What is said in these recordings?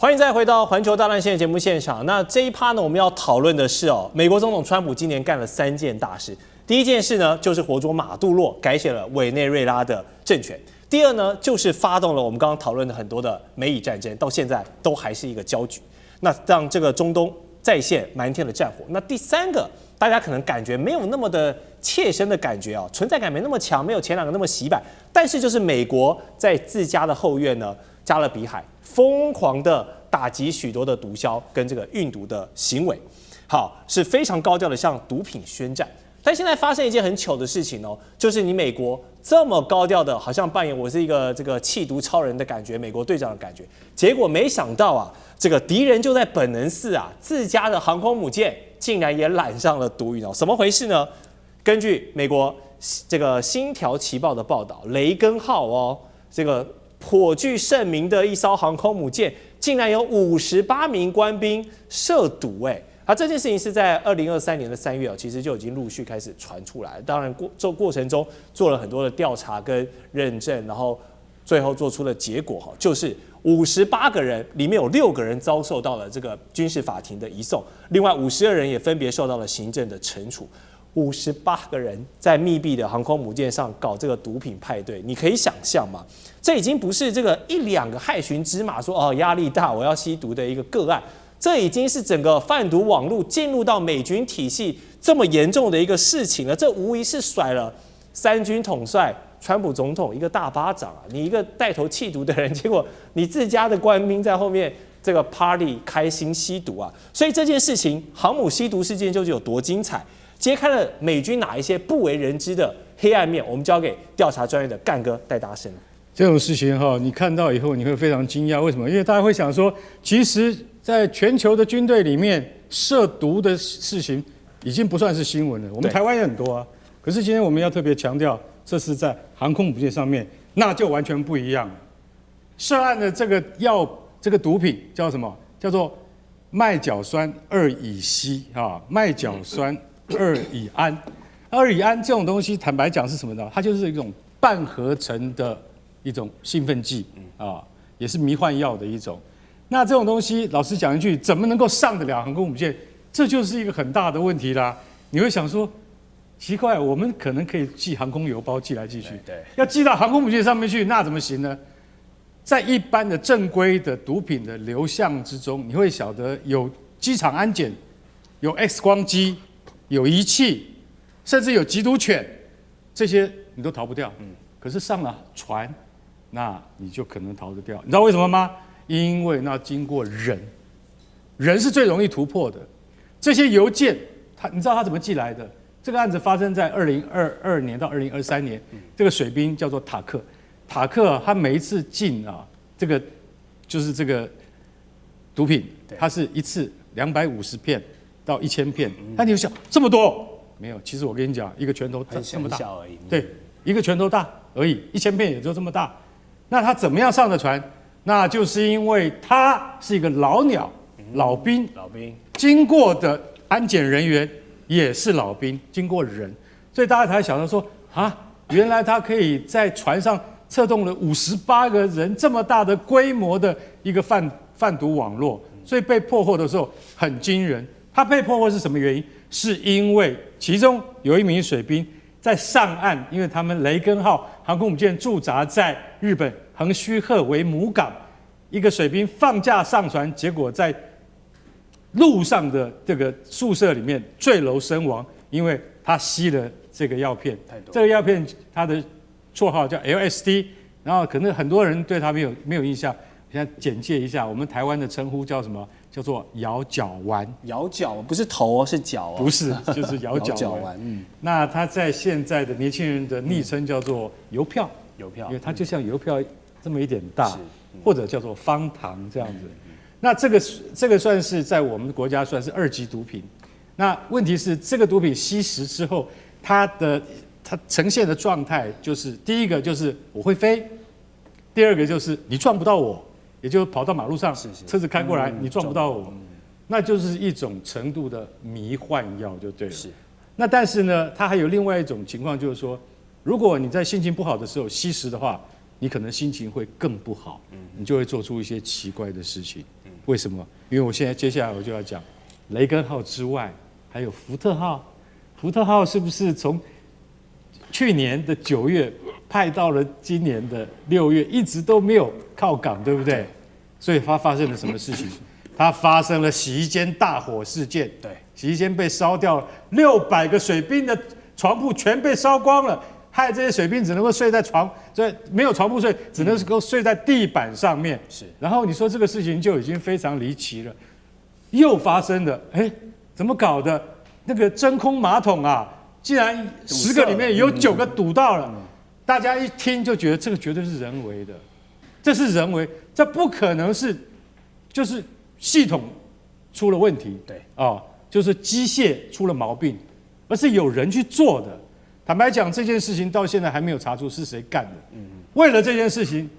歡迎再回到環球大亂線節目現場。那這一趴呢，我們要討論的是美國總統川普今年幹了3件大事。第一件事呢，就是活捉馬杜羅，改寫了委內瑞拉的政權。第二呢，就是發動了我們剛剛討論的很多的美以戰爭，到現在都還是一個焦局。那讓這個中東再現漫天的戰火。那第三個，大家可能感覺没有那麼的切身的感覺存在感沒那麼強，沒有前2個那麼洗版。但是就是美國在自家的後院呢，加勒比海瘋狂的打擊許多的毒梟跟這個運毒的行為，好，是非常高調的向毒品宣戰。但現在發生一件很糗的事情就是你美國這麼高調的，好像扮演我是一個這個緝毒超人的感覺，美國隊長的感覺，結果沒想到這個敵人就在本能寺自家的航空母艦竟然也染上了毒癮怎麼回事呢？根據美國這個《星條旗報》的報道，雷根號這個頗具盛名的一艘航空母艦，竟然有58名官兵涉毒這件事情是在2023年的3月其實就已經陸續開始傳出來。當然過程中做了很多的調查跟認證，然後最後做出的結果就是58個人裡面有6個人遭受到了這個軍事法庭的移送，另外52人也分別受到了行政的懲處。58個人在密閉的航空母艦上搞這個毒品派對，你可以想象嗎？這已經不是這個1、2個害群之馬說壓力大我要吸毒的一個個案，這已經是整個販毒網絡進入到美軍體系這麼嚴重的一個事情了。這無疑是甩了3軍統帥川普總統一個大巴掌你一個帶頭緝毒的人，結果你自家的官兵在後面這個 party 開心吸毒所以這件事情航母吸毒事件究竟有多精彩，揭開了美軍哪一些不為人知的黑暗面，我們交給調查專業的幹哥帶大家深入。這種事情你看到以後你會非常驚訝，為什麼？因為大家會想說，其實在全球的軍隊裡面，涉毒的事情已經不算是新聞了。我們台灣也很多可是今天我們要特別強調，這是在航空母艦上面，那就完全不一樣了。涉案的這個毒品叫什麼？叫做麥角酸2乙烯麥角酸2乙胺。2乙胺這種東西，坦白講是什麼呢？它就是一種半合成的一種興奮劑也是迷幻藥的一種。那這種東西，老實講一句，怎麼能夠上得了航空母艦？這就是一個很大的問題啦。你會想說，奇怪，我們可能可以寄航空郵包寄來寄去，要寄到航空母艦上面去，那怎麼行呢？在一般的正規的毒品的流向之中，你會曉得有機場安檢，有 X 光機，有儀器，甚至有缉毒犬，這些你都逃不掉。可是上了船，那你就可能逃得掉。你知道為什麼嗎？因為那經過人是最容易突破的。這些郵件，你知道他怎麼寄來的？這個案子發生在2022年到2023年，這個水兵叫做塔克。塔克他每一次進這個就是這個毒品，他是一次250片到1000片。那你就想這麼多？沒有，其實我跟你講，一個拳頭這麼大而已。對，一個拳頭大而已，1000片也就這麼大。那他怎麼樣上的船？那就是因為他是一個老鳥、老兵，經過的安檢人員也是老兵，經過人，所以大家才想到說原來他可以在船上策動了58個人這麼大的規模的一個販毒網絡，所以被破獲的時候很驚人。他被破獲是什麼原因？是因為其中有一名水兵在上岸，因為他們雷根號航空母艦駐紮在日本橫須賀為母港，一個水兵放假上船，結果在路上的這個宿舍裡面墜樓身亡，因為他吸了這個藥片。這個藥片它的綽號叫 LSD， 然後可能很多人對他沒有印象。現在簡介一下，我們台灣的稱呼叫什麼？叫做搖角丸。搖角不是頭是腳不是，就是搖角丸。那他在現在的年輕人的昵稱叫做郵票，因為它就像郵票這麼一點大，或者叫做方糖這樣子。那這個算是在我們的國家算是2級毒品。那問題是這個毒品吸食之後，它呈現的狀態就是第一個就是我會飛，第二個就是你撞不到我。也就跑到馬路上，車子開過來，你撞不到我，那就是一種程度的迷幻藥就對了。那但是呢，它還有另外一種情況，就是說，如果你在心情不好的时候吸食的話，你可能心情會更不好，你就會做出一些奇怪的事情。為什麼？因為我現在接下來我就要講雷根號之外，還有福特號。福特號是不是從去年的9月派到了今年的6月，一直都沒有靠港，對不對？所以它發生了什麼事情？它發生了洗衣間大火事件。对，洗衣間被燒掉了，600個水兵的床鋪全被燒光了，害這些水兵只能夠睡在沒有床鋪睡，只能夠睡在地板上面。是，然後你說這個事情就已經非常離奇了，又發生了，怎麼搞的？那個真空馬桶啊，竟然10個裡面有9個堵到了，大家一聽就覺得這個絕對是人為的，這是人為，這不可能是就是系統出了問題，對，就是機械出了毛病，而是有人去做的。坦白講，這件事情到現在還沒有查出是誰幹的。為了這件事情，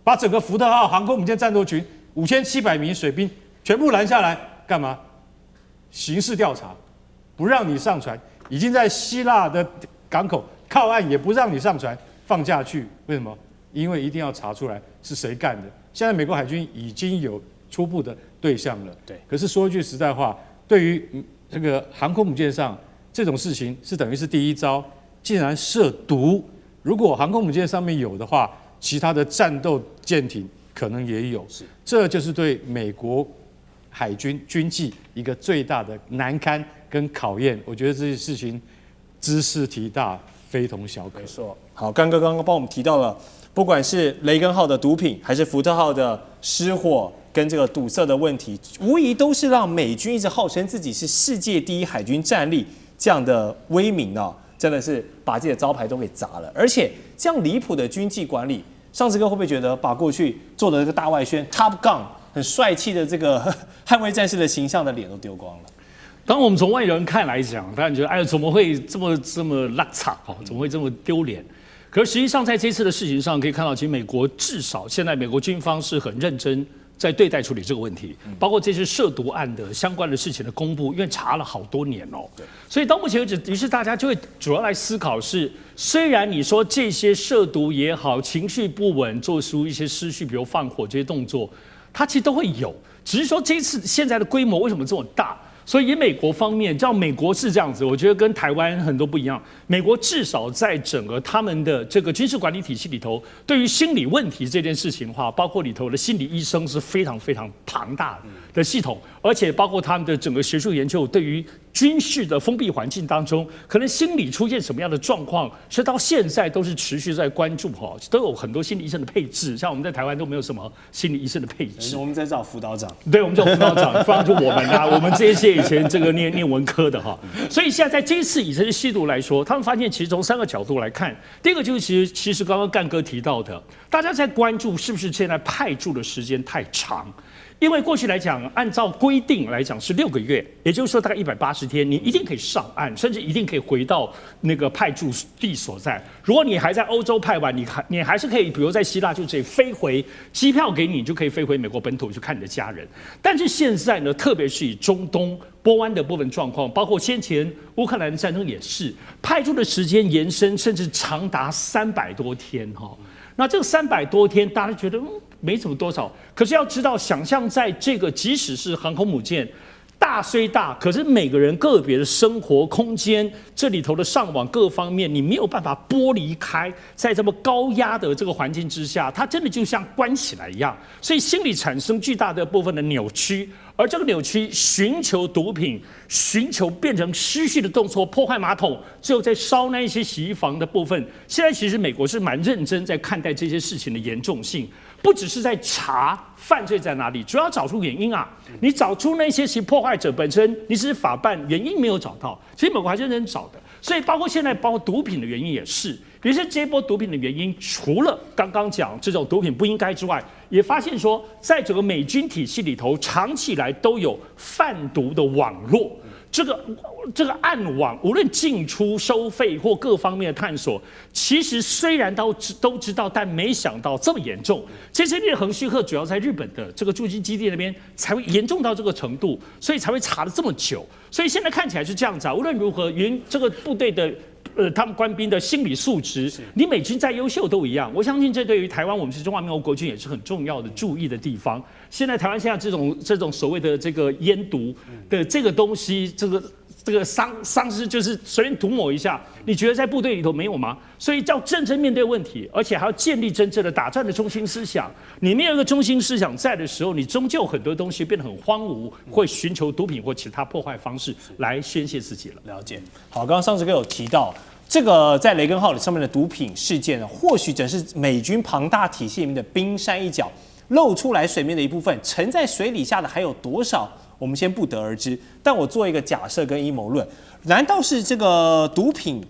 把整個福特號航空母艦戰鬥群5700名水兵全部攔下來，幹嘛？刑事調查。不讓你上船，已經在希臘的港口靠岸，也不讓你上船，放假去。為什麼？因為一定要查出來是誰幹的。現在美國海軍已經有初步的對象了。对。可是說一句實在話，對於這個航空母艦上這種事情，是等於是第一招，竟然涉毒。如果航空母艦上面有的話，其他的戰鬥艦艇可能也有。是。這就是對美國海軍軍紀一個最大的難堪跟考驗，我覺得這些事情茲事體大，非同小可。沒錯。好，剛剛幫我們提到了，不管是雷根號的毒品，還是福特號的失火跟這個堵塞的問題，無疑都是讓美軍一直號稱自己是世界第一海軍戰力這樣的威名啊，真的是把自己的招牌都給砸了。而且這樣離譜的軍紀管理，上次哥會不會覺得把過去做的這個大外宣 Top Gun 很帥氣的這個捍衛戰士的形象的臉都丟光了？當我們從外人看來講，當然覺得哎，怎麼會這麼邋遢哈？怎麼會這麼丟臉？可是實際上在這次的事情上，可以看到，其實美國至少現在美國軍方是很認真在對待處理這個問題，包括這次涉毒案的相關的事情的公布，因為查了好多年哦。所以到目前為止，於是大家就會主要來思考是，雖然你說這些涉毒也好，情緒不穩，做出一些失序，比如放火這些動作，它其實都會有，只是說這次現在的規模為什麼這麼大？所以以美國方面，叫美國是這樣子，我覺得跟台灣很多不一樣。美國至少在整個他們的這個軍事管理體系裡頭，對於心理問題這件事情的話，包括裡頭的心理醫生是非常非常龐大的系統，而且包括他們的整個學術研究，對於軍事的封閉環境當中，可能心理出現什麼樣的狀況，是到現在都是持續在關注哈，都有很多心理醫生的配置。像我們在台灣都沒有什麼心理醫生的配置，我們在找輔導長，對，我們叫輔導長，當然就我們啊，我們這些以前這個念文科的哈，所以現在在這一次以這些吸毒來說，他們發現其實從3個角度來看，第一個就是其實剛剛幹哥提到的，大家在關注是不是現在派駐的時間太長。因為過去來講，按照規定來講是6個月，也就是說大概180天，你一定可以上岸，甚至一定可以回到那個派駐地所在。如果你還在歐洲派完，你還是可以，比如在希臘就直接飛回，機票給你，就可以飛回美國本土去看你的家人。但是現在呢，特別是以中東波灣的部分狀況，包括先前烏克蘭戰爭也是，派駐的時間延伸，甚至長達300多天哈。那這個300多天，大家覺得沒怎麼多少，可是要知道，想象在這個即使是航空母艦，大雖大，可是每個人個別的生活空間，這裡頭的上網各方面，你沒有辦法剝離開，在這麼高壓的這個環境之下，它真的就像關起來一樣，所以心理產生巨大的部分的扭曲。而這個扭曲，尋求毒品，尋求變成失序的動作，破壞馬桶，最後再燒那一些洗衣房的部分。現在其實美國是蠻認真在看待這些事情的嚴重性，不只是在查犯罪在哪裡，主要找出原因啊。你找出那些其破壞者本身，你只是法辦，原因沒有找到，其實美國還是認真找的。所以包括現在包括毒品的原因也是。於是這波毒品的原因，除了剛剛講這種毒品不應該之外，也發現說，在整個美軍體系裡頭，長期以來都有販毒的網絡。這個暗網，無論進出、收費或各方面的探索，其實雖然都知道，但沒想到這麼嚴重。這些裂痕須賀主要在日本的這個駐軍基地那邊才會嚴重到這個程度，所以才會查了這麼久。所以現在看起來是這樣子啊。無論如何，這個部隊的他們官兵的心理素質，你美軍再優秀都一樣。我相信這對於台灣，我們是中華民國國軍也是很重要的注意的地方。現在台灣現在這種所謂的這個煙毒的這個東西，這個喪失就是隨便塗抹一下，你覺得在部隊裡頭沒有嗎？所以要認真面對問題，而且還要建立真正的打仗的中心思想。你沒有一個中心思想在的時候，你終究很多東西變得很荒蕪，會尋求毒品或其他破壞方式來宣洩自己了。了解。好，剛剛上次哥有提到，這個在雷根號上面的毒品事件呢，或許只是美軍龐大體系裡面的冰山一角，露出來水面的一部分，沉在水底下的還有多少？我們先不得而知，但我做一個假設跟陰謀論，難道是這個毒品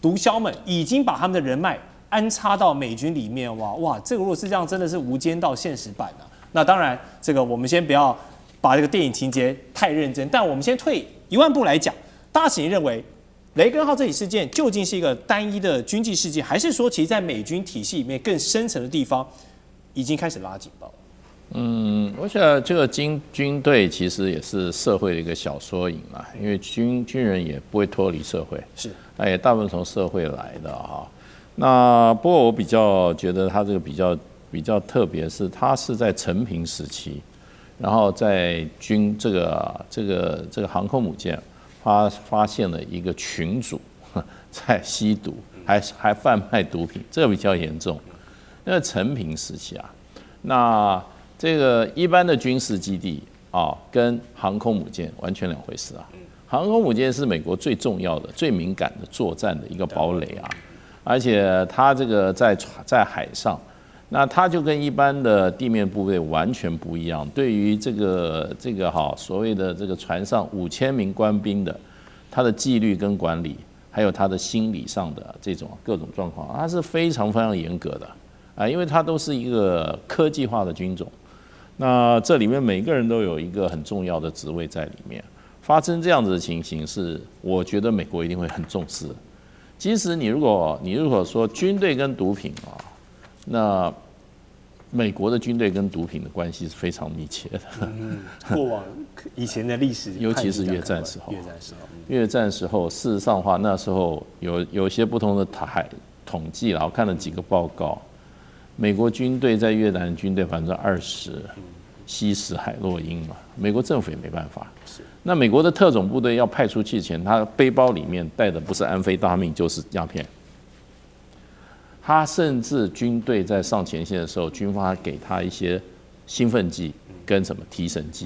毒梟們已經把他们的人脈安插到美軍裡面？哇，這個如果是這樣，真的是無間道現實版啊。那當然，這個我們先不要把這個電影情節太認真，但我們先退1萬步來講，大使您認為雷根號這起事件究竟是一個單一的軍紀事件，還是說其實在美軍體系裡面更深層的地方已經開始拉警報？我想這個軍隊其實也是社會的一個小縮影啦，因為軍人也不會脫離社會，是，那也大部分從社會來的哈。那不過我比較覺得他這個比較特別是，他是在承平時期，然後在這個航空母艦發現了一個群組在吸毒，還販賣毒品，這個比較嚴重。那承平時期啊，那這個一般的軍事基地啊，跟航空母艦完全兩回事啊。航空母艦是美國最重要的、最敏感的作戰的一個堡壘啊，而且它這個在海上，那它就跟一般的地面部隊完全不一樣。對於這個所謂的這個船上5000名官兵的，他的紀律跟管理，還有他的心理上的這種各種狀況，它是非常非常嚴格的啊，因為它都是一個科技化的軍種。那這裡面每個人都有一個很重要的職位在裡面，發生這樣子的情形是，我覺得美國一定會很重視。其實你如果說軍隊跟毒品啊，那美國的軍隊跟毒品的關係是非常密切的。過往以前的歷史，尤其是越戰時候，越戰時候，事實上的話，那時候有些不同的統計啦，我看了幾個報告。美國軍隊在越南軍隊20%吸食海洛因嘛，美國政府也沒辦法。那美國的特種部隊要派出去前，他背包裡面帶的不是安非他命就是鴉片。他甚至軍隊在上前線的時候，軍方還給他一些興奮劑跟什麼提神劑，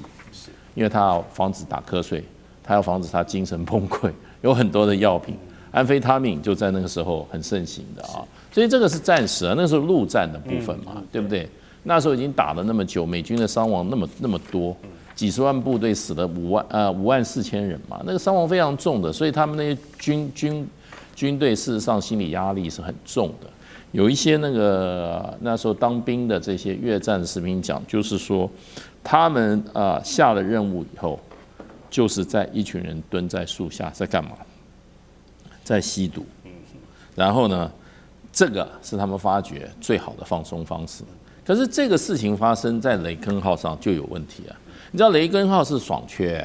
因為他要防止打瞌睡，他要防止他精神崩潰，有很多的藥品。安非他命就在那個時候很盛行的啊，所以這個是戰時啊，那時候陸戰的部分嘛，對不對？那時候已經打了那麼久，美軍的傷亡那麼多，幾十萬部隊死了54000人嘛，那個傷亡非常重的，所以他們那些軍隊事實上心理壓力是很重的。有一些那時候當兵的這些越戰士兵講，就是說他們下了任務以後，就是在一群人蹲在樹下在幹嘛？在吸毒，然後呢，這個是他們發覺最好的放鬆方式。可是這個事情發生在雷根號上就有問題啊！你知道雷根號是爽缺，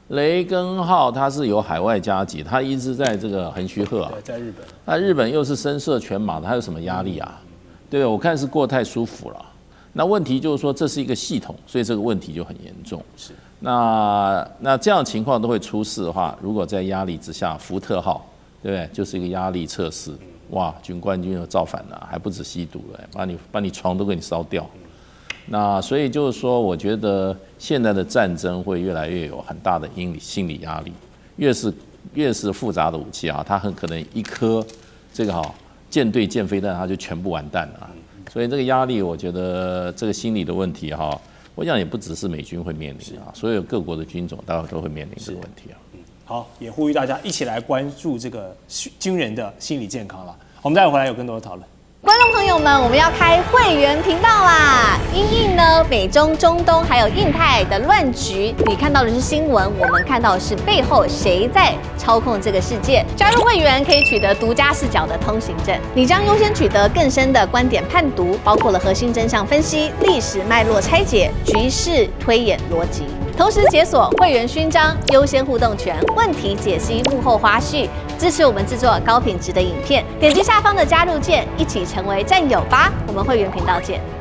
雷根號它是有海外加給，它一直在這個橫須賀啊，在日本。那日本又是聲色犬馬的，它有什麼壓力啊？對不對？我看是過太舒服了。那問題就是說這是一個系統，所以這個問題就很嚴重。是。那這樣的情況都會出事的話，如果在壓力之下，福特號。對不對？就是一個壓力測試，哇，軍官軍又造反了，還不止吸毒了，把你床都給你燒掉。那所以就是說，我覺得現在的戰爭會越來越有很大的心理壓力，越是複雜的武器啊，它很可能一顆這個艦隊艦飛彈，它就全部完蛋了。所以這個壓力，我覺得這個心理的問題哈，我想也不只是美軍會面臨啊，所有各國的軍種大概都會面臨這個問題啊。好，也呼籲大家一起來關注這個軍人的心理健康了。我們待會回來有更多的討論。觀眾朋友們，我們要開會員頻道啦！因應呢美中、中東還有印太的亂局，你看到的是新聞，我們看到的是背後誰在操控這個世界。加入會員可以取得獨家視角的通行證，你將優先取得更深的觀點判讀，包括了核心真相分析、歷史脈絡拆解、局勢推演邏輯。同時解鎖會員勳章、優先互動權、問題解析、幕後花絮、支持我們製作高品質的影片。點擊下方的加入鍵，一起成為戰友吧！我們會員頻道見。